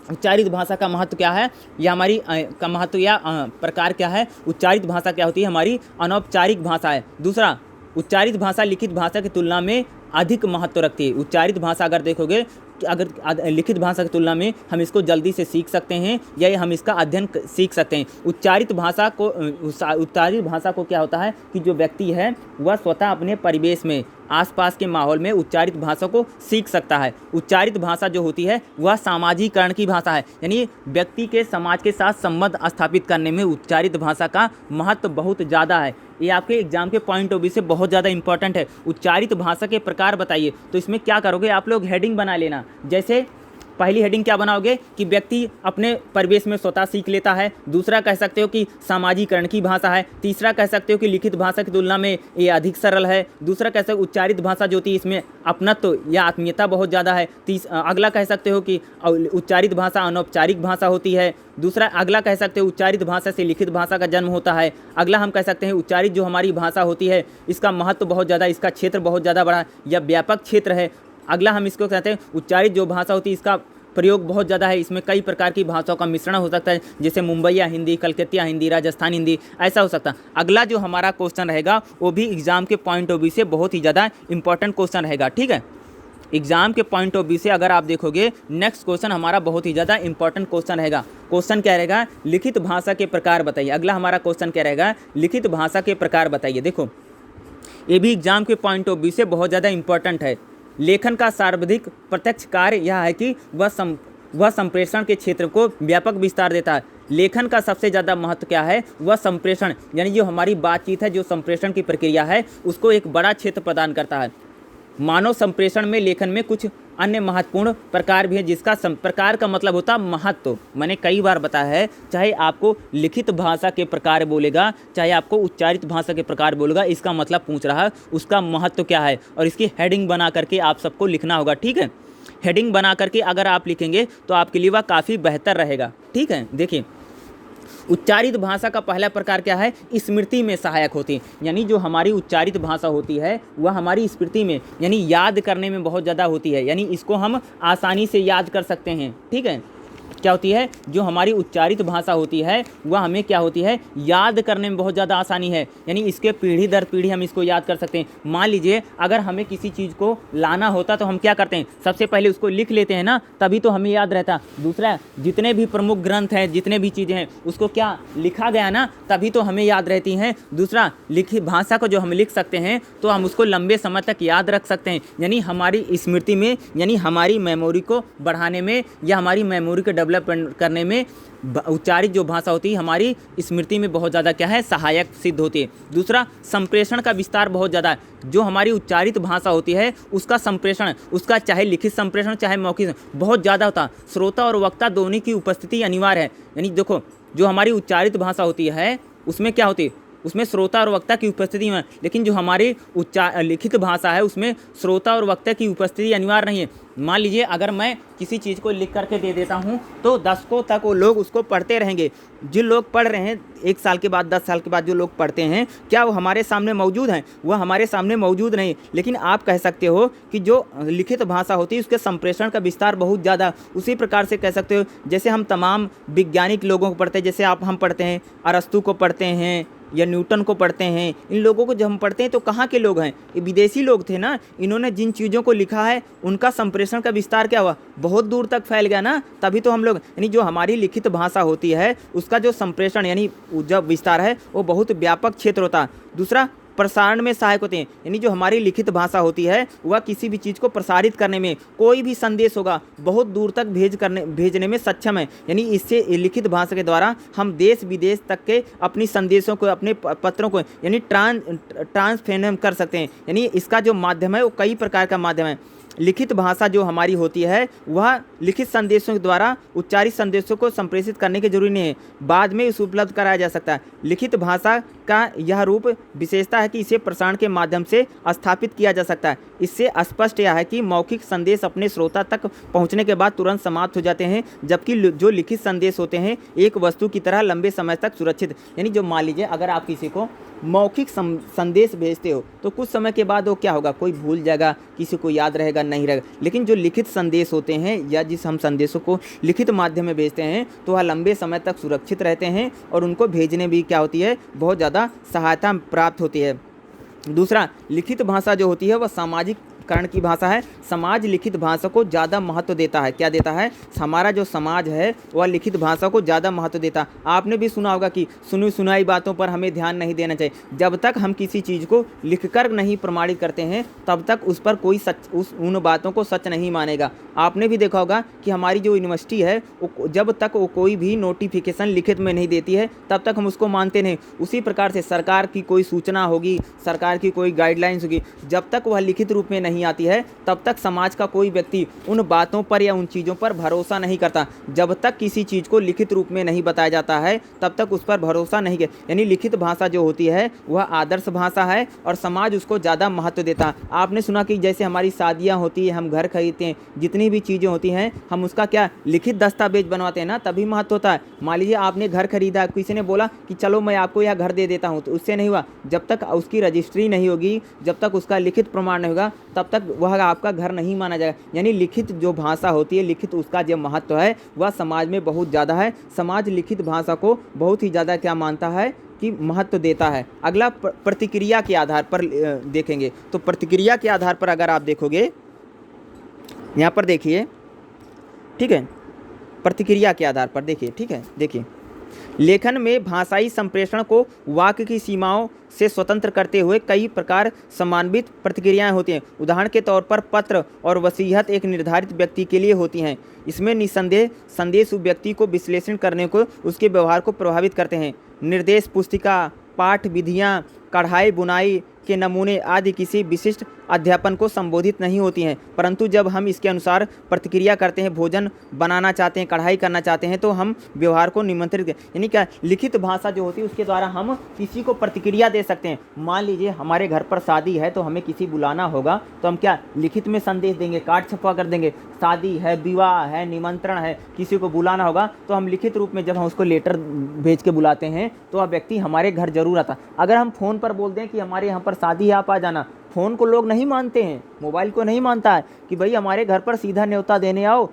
उच्चारित भाषा का महत्व क्या है, या हमारी का महत्व या प्रकार क्या है। उच्चारित भाषा क्या होती है, हमारी अनौपचारिक भाषा है। दूसरा, उच्चारित भाषा लिखित भाषा की तुलना में अधिक महत्व रखती है। उच्चारित भाषा अगर देखोगे अगर लिखित भाषा की तुलना में हम इसको जल्दी से सीख सकते हैं या हम इसका अध्ययन सीख सकते हैं। उच्चारित भाषा को क्या होता है कि जो व्यक्ति है वह स्वतः अपने परिवेश में, आसपास के माहौल में उच्चारित भाषा को सीख सकता है। उच्चारित भाषा जो होती है वह सामाजिकरण की भाषा है, यानी व्यक्ति के समाज के साथ संबंध स्थापित करने में उच्चारित भाषा का महत्व बहुत ज़्यादा है। ये आपके एग्जाम के पॉइंट ऑफ व्यू से बहुत ज़्यादा इंपॉर्टेंट है। उच्चारित भाषा के प्रकार बताइए, तो इसमें क्या करोगे आप लोग, हेडिंग बना लेना। जैसे पहली हेडिंग क्या बनाओगे कि व्यक्ति अपने परिवेश में स्वतः सीख लेता है। दूसरा कह सकते हो कि सामाजिकरण की भाषा है। तीसरा कह सकते हो कि लिखित भाषा की तुलना में ये अधिक सरल है। दूसरा कह सकते हो उच्चारित भाषा जो होती है इसमें अपनत्व या आत्मीयता बहुत ज़्यादा है। अगला कह सकते हो कि उच्चारित भाषा अनौपचारिक भाषा होती है। दूसरा अगला कह सकते हो उच्चारित भाषा से लिखित भाषा का जन्म होता है। अगला हम कह सकते हैं उच्चारित जो हमारी भाषा होती है इसका महत्व बहुत ज़्यादा, इसका क्षेत्र बहुत ज़्यादा बड़ा या व्यापक क्षेत्र है। अगला हम इसको कहते हैं उच्चारित जो भाषा होती है इसका प्रयोग बहुत ज़्यादा है, इसमें कई प्रकार की भाषाओं का मिश्रण हो सकता है, जैसे मुंबईया हिंदी, कलकत्तिया हिंदी, राजस्थान हिंदी, ऐसा हो सकता है। अगला जो हमारा क्वेश्चन रहेगा वो भी एग्जाम के पॉइंट ऑफ व्यू से बहुत ही ज़्यादा इंपॉर्टेंट क्वेश्चन रहेगा, ठीक है। एग्जाम के पॉइंट ऑफ व्यू से अगर आप देखोगे नेक्स्ट क्वेश्चन हमारा बहुत ही ज़्यादा इंपॉर्टेंट क्वेश्चन रहेगा। क्वेश्चन क्या रहेगा, लिखित भाषा के प्रकार बताइए। अगला हमारा क्वेश्चन क्या रहेगा, लिखित भाषा के प्रकार बताइए। देखो ये भी एग्जाम के पॉइंट ऑफ व्यू से बहुत ज़्यादा इंपॉर्टेंट है। लेखन का सर्वाधिक प्रत्यक्ष कार्य यह है कि वह संप्रेषण के क्षेत्र को व्यापक विस्तार देता है। लेखन का सबसे ज़्यादा महत्व क्या है, वह संप्रेषण, यानी जो हमारी बातचीत है, जो संप्रेषण की प्रक्रिया है उसको एक बड़ा क्षेत्र प्रदान करता है। मानव संप्रेषण में लेखन में कुछ अन्य महत्वपूर्ण प्रकार भी है, जिसका प्रकार का मतलब होता है महत्व। मैंने कई बार बताया है, चाहे आपको लिखित भाषा के प्रकार बोलेगा, चाहे आपको उच्चारित भाषा के प्रकार बोलेगा, इसका मतलब पूछ रहा है उसका महत्व क्या है, और इसकी हेडिंग बना करके आप सबको लिखना होगा, ठीक है। हेडिंग बना करके अगर आप लिखेंगे तो आपके लिए वह काफ़ी बेहतर रहेगा, ठीक है। देखिए उच्चारित भाषा का पहला प्रकार क्या है, स्मृति में सहायक होती है, यानी जो हमारी उच्चारित भाषा होती है वह हमारी स्मृति में यानी याद करने में बहुत ज़्यादा होती है, यानी इसको हम आसानी से याद कर सकते हैं, ठीक है। क्या होती है, जो हमारी उच्चारित भाषा होती है वह हमें क्या होती है, याद करने में बहुत ज़्यादा आसानी है, यानी इसके पीढ़ी दर पीढ़ी हम इसको याद कर सकते हैं। मान लीजिए अगर हमें किसी चीज़ को लाना होता तो हम क्या करते हैं, सबसे पहले उसको लिख लेते हैं ना, तभी तो हमें याद रहता। दूसरा जितने भी प्रमुख ग्रंथ हैं, जितने भी चीज़ें हैं उसको क्या लिखा गया ना, तभी तो हमें याद रहती हैं। दूसरा लिखित भाषा को जो हम लिख सकते हैं तो हम उसको लंबे समय तक याद रख सकते हैं, यानी हमारी स्मृति में, यानी हमारी मेमोरी को बढ़ाने में या हमारी मेमोरी को डेवलप करने में उच्चारित जो भाषा होती है हमारी स्मृति में बहुत ज़्यादा क्या है, सहायक सिद्ध होती है। दूसरा संप्रेषण का विस्तार बहुत ज़्यादा है। जो हमारी उच्चारित भाषा होती है उसका संप्रेषण, उसका चाहे लिखित संप्रेषण चाहे मौखिक, बहुत ज़्यादा होता है। श्रोता और वक्ता दोनों की उपस्थिति अनिवार्य है, यानी देखो जो हमारी उच्चारित भाषा होती है उसमें क्या होती है, उसमें श्रोता और वक्ता की उपस्थिति में, लेकिन जो हमारी लिखित भाषा है उसमें श्रोता और वक्ता की उपस्थिति अनिवार्य नहीं है। मान लीजिए अगर मैं किसी चीज़ को लिख करके दे देता हूँ तो दशकों तक वो लोग उसको पढ़ते रहेंगे। जिन लोग पढ़ रहे हैं 1 साल के बाद 10 साल के बाद जो लोग पढ़ते हैं, क्या वो हमारे सामने मौजूद हैं, वह हमारे सामने मौजूद नहीं। लेकिन आप कह सकते हो कि जो लिखित भाषा होती है उसके संप्रेषण का विस्तार बहुत ज़्यादा। उसी प्रकार से कह सकते हो जैसे हम तमाम वैज्ञानिक लोगों को पढ़ते हैं, जैसे हम पढ़ते हैं अरस्तु को पढ़ते हैं या न्यूटन को पढ़ते हैं, इन लोगों को जब हम पढ़ते हैं तो कहाँ के लोग हैं, ये विदेशी लोग थे ना। इन्होंने जिन चीज़ों को लिखा है उनका संप्रेषण का विस्तार क्या हुआ, बहुत दूर तक फैल गया ना, तभी तो हम लोग, यानी जो हमारी लिखित भाषा होती है उसका जो संप्रेषण यानी जब विस्तार है वो बहुत व्यापक क्षेत्र होता है। दूसरा प्रसारण में सहायक होते हैं, यानी जो हमारी लिखित भाषा होती है वह किसी भी चीज़ को प्रसारित करने में, कोई भी संदेश होगा बहुत दूर तक भेजने में सक्षम है। यानी इससे लिखित भाषा के द्वारा हम देश विदेश तक के अपनी संदेशों को, अपने पत्रों को यानी ट्रांसफर कर सकते हैं। यानी इसका जो माध्यम है वो कई प्रकार का माध्यम है। लिखित भाषा जो हमारी होती है वह लिखित संदेशों के द्वारा उच्चारित संदेशों को संप्रेषित करने की जरूरी नहीं है, बाद में इसे उपलब्ध कराया जा सकता है। लिखित भाषा का यह रूप विशेषता है कि इसे प्रसारण के माध्यम से स्थापित किया जा सकता है। इससे स्पष्ट यह है कि मौखिक संदेश अपने श्रोता तक पहुंचने के बाद तुरंत समाप्त हो जाते हैं, जबकि जो लिखित संदेश होते हैं एक वस्तु की तरह लंबे समय तक सुरक्षित। यानी जो मान लीजिए अगर आप किसी को मौखिक संदेश भेजते हो तो कुछ समय के बाद वो क्या होगा, कोई भूल जाएगा, किसी को याद रहेगा नहीं रहेगा। लेकिन जो लिखित संदेश होते हैं या जिस हम संदेशों को लिखित माध्यम में भेजते हैं तो वह लंबे समय तक सुरक्षित रहते हैं और उनको भेजने भी क्या होती है, बहुत ज़्यादा सहायता प्राप्त होती है। दूसरा लिखित भाषा जो होती है वह कर्ण की भाषा है, समाज लिखित भाषा को ज़्यादा महत्व देता है। क्या देता है? हमारा जो समाज है वह लिखित भाषा को ज़्यादा महत्व देता है। आपने भी सुना होगा कि सुनी सुनाई बातों पर हमें ध्यान नहीं देना चाहिए। जब तक हम किसी चीज़ को लिखकर नहीं प्रमाणित करते हैं तब तक उस पर कोई उन बातों को सच नहीं मानेगा। आपने भी देखा होगा कि हमारी जो यूनिवर्सिटी है जब तक वो कोई भी नोटिफिकेशन लिखित में नहीं देती है तब तक हम उसको मानते नहीं। उसी प्रकार से सरकार की कोई सूचना होगी, सरकार की कोई गाइडलाइंस होगी, जब तक वह लिखित रूप में नहीं आती है तब तक समाज का कोई व्यक्ति उन बातों पर या उन चीज़ों पर भरोसा नहीं करता। जब तक किसी चीज़ को लिखित रूप में नहीं बताया जाता है तब तक उस पर भरोसा नहीं किया। यानी लिखित भाषा जो होती है वह आदर्श भाषा है और समाज उसको ज़्यादा महत्व देता है। आपने सुना कि जैसे हमारी शादियाँ होती है, हम घर खरीदते हैं, जितनी भी चीज़ें होती हैं हम उसका क्या लिखित दस्तावेज बनवाते हैं ना, तभी महत्व होता है। मान लीजिए आपने घर खरीदा, किसी ने बोला कि चलो मैं आपको यह घर दे देता हूँ, तो उससे नहीं हुआ। जब तक उसकी रजिस्ट्री नहीं होगी, जब तक उसका लिखित प्रमाण नहीं होगा तब तक वह आपका घर नहीं माना जाएगा। यानी लिखित जो भाषा होती है, लिखित उसका जो महत्व है वह समाज में बहुत ज़्यादा है। समाज लिखित भाषा को बहुत ही ज़्यादा क्या मानता है कि महत्व देता है। अगला प्रतिक्रिया के आधार पर देखेंगे, तो प्रतिक्रिया के आधार पर अगर आप देखोगे यहाँ पर देखिए, ठीक है, प्रतिक्रिया के आधार पर देखिए, ठीक है, देखिए लेखन में भाषाई संप्रेषण को वाक्य की सीमाओं से स्वतंत्र करते हुए कई प्रकार समन्वित प्रतिक्रियाएं होती हैं। उदाहरण के तौर पर पत्र और वसीयत एक निर्धारित व्यक्ति के लिए होती हैं। इसमें निसंदेह संदेश व्यक्ति को विश्लेषण करने को, उसके व्यवहार को प्रभावित करते हैं। निर्देश पुस्तिका, पाठ विधियाँ, कढ़ाई बुनाई के नमूने आदि किसी विशिष्ट अध्यापन को संबोधित नहीं होती हैं, परंतु जब हम इसके अनुसार प्रतिक्रिया करते हैं, भोजन बनाना चाहते हैं, कढ़ाई करना चाहते हैं, तो हम व्यवहार को निमंत्रित करें। यानी क्या, लिखित भाषा जो होती है उसके द्वारा हम किसी को प्रतिक्रिया दे सकते हैं। मान लीजिए हमारे घर पर शादी है तो हमें किसी बुलाना होगा तो हम क्या लिखित में संदेश देंगे, कार्ड छपवा कर देंगे। शादी है, विवाह है, निमंत्रण है, किसी को बुलाना होगा तो हम लिखित रूप में जब हम उसको लेटर भेज के बुलाते हैं तो वह व्यक्ति हमारे घर जरूर आता। अगर हम फ़ोन पर बोल दें कि हमारे यहाँ पर शादी है, आप आ जाना, फ़ोन को लोग नहीं मानते हैं, मोबाइल को नहीं मानता है कि भाई हमारे घर पर सीधा न्योता देने आओ,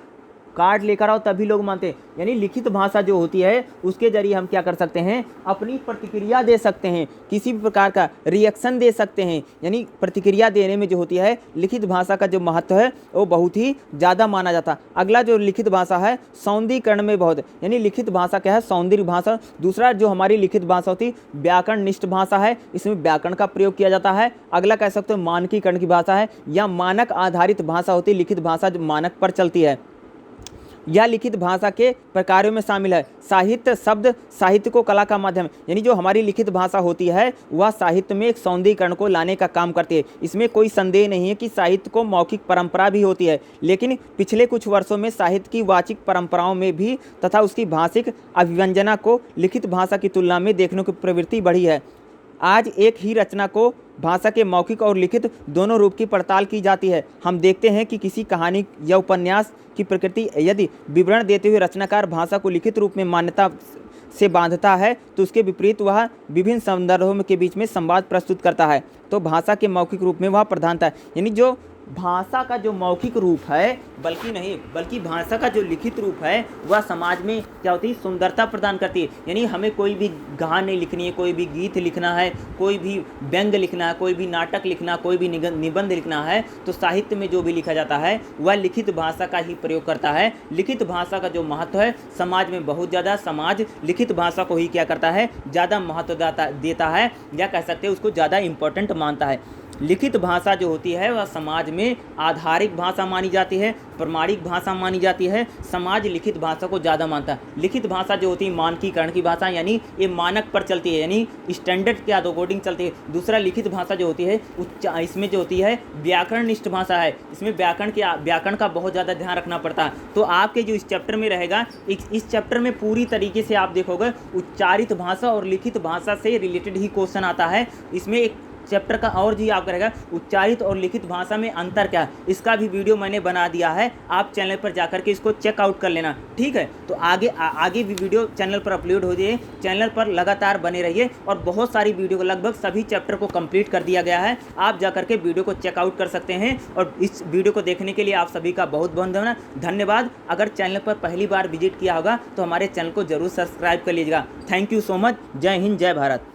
कार्ड लेकर आओ, तभी लोग मानते हैं। यानी लिखित भाषा जो होती है उसके जरिए हम क्या कर सकते हैं, अपनी प्रतिक्रिया दे सकते हैं, किसी भी प्रकार का रिएक्शन दे सकते हैं। यानी प्रतिक्रिया देने में जो होती है लिखित भाषा का जो महत्व है वो बहुत ही ज़्यादा माना जाता है। अगला जो लिखित भाषा है सौंदर्यीकरण में बहुत है। यानी लिखित भाषा क्या है, सौंदर्य भाषा। दूसरा जो हमारी लिखित भाषा होती है व्याकरण निष्ठ भाषा है, इसमें व्याकरण का प्रयोग किया जाता है। अगला कह सकते हो मानकीकरण की भाषा है या मानक आधारित भाषा होती है। लिखित भाषा जो मानक पर चलती है, यह लिखित भाषा के प्रकारों में शामिल है। साहित्य शब्द साहित्य को कला का माध्यम, यानी जो हमारी लिखित भाषा होती है वह साहित्य में एक सौंदर्यीकरण को लाने का काम करती है। इसमें कोई संदेह नहीं है कि साहित्य को मौखिक परंपरा भी होती है, लेकिन पिछले कुछ वर्षों में साहित्य की वाचिक परंपराओं में भी तथा उसकी भाषिक अभिव्यंजना को लिखित भाषा की तुलना में देखने की प्रवृत्ति बढ़ी है। आज एक ही रचना को भाषा के मौखिक और लिखित दोनों रूप की पड़ताल की जाती है। हम देखते हैं कि किसी कहानी या उपन्यास की प्रकृति यदि विवरण देते हुए रचनाकार भाषा को लिखित रूप में मान्यता से बांधता है तो उसके विपरीत वह विभिन्न संदर्भों के बीच में संवाद प्रस्तुत करता है, तो भाषा के मौखिक रूप में वह प्रधानता है। यानी जो भाषा का जो मौखिक रूप है बल्कि भाषा का जो लिखित रूप है वह समाज में क्या होती है, सुंदरता प्रदान करती है। यानी हमें कोई भी कहानी लिखनी है, कोई भी गीत लिखना है, कोई भी व्यंग लिखना है, कोई भी नाटक लिखना, कोई भी निबंध लिखना है, तो साहित्य में जो भी लिखा जाता है वह लिखित भाषा का ही प्रयोग करता है। लिखित भाषा का जो महत्व है समाज में बहुत ज़्यादा, समाज लिखित भाषा को ही क्या करता है, ज़्यादा महत्व देता है, या कह सकते हैं उसको ज़्यादा इम्पोर्टेंट मानता है। लिखित भाषा जो होती है वह समाज में आधारिक भाषा मानी जाती है, प्रमाणिक भाषा मानी जाती है। समाज लिखित भाषा को ज़्यादा मानता है। लिखित भाषा जो होती है मानकीकरण की भाषा, यानी ये मानक पर चलती है, यानी स्टैंडर्ड के अकॉर्डिंग चलती है। दूसरा लिखित भाषा जो होती है इसमें जो होती है व्याकरणनिष्ठ भाषा है, इसमें व्याकरण का बहुत ज़्यादा ध्यान रखना पड़ता है। तो आपके जो इस चैप्टर में रहेगा, इस चैप्टर में पूरी तरीके से आप देखोगे उच्चारित भाषा और लिखित भाषा से रिलेटेड ही क्वेश्चन आता है। इसमें एक चैप्टर का और जी आप करेगा उच्चारित और लिखित भाषा में अंतर क्या है, इसका भी वीडियो मैंने बना दिया है, आप चैनल पर जाकर के इसको चेकआउट कर लेना, ठीक है। तो आगे भी वीडियो चैनल पर अपलोड हो जाए, चैनल पर लगातार बने रहिए। और बहुत सारी वीडियो को लगभग सभी चैप्टर को कंप्लीट कर दिया गया है, आप जाकर के वीडियो को चेकआउट कर सकते हैं। और इस वीडियो को देखने के लिए आप सभी का बहुत बहुत धन्यवाद। अगर चैनल पर पहली बार विजिट किया होगा तो हमारे चैनल को जरूर सब्सक्राइब कर लीजिएगा। Thank you so much. जय हिंद, जय भारत।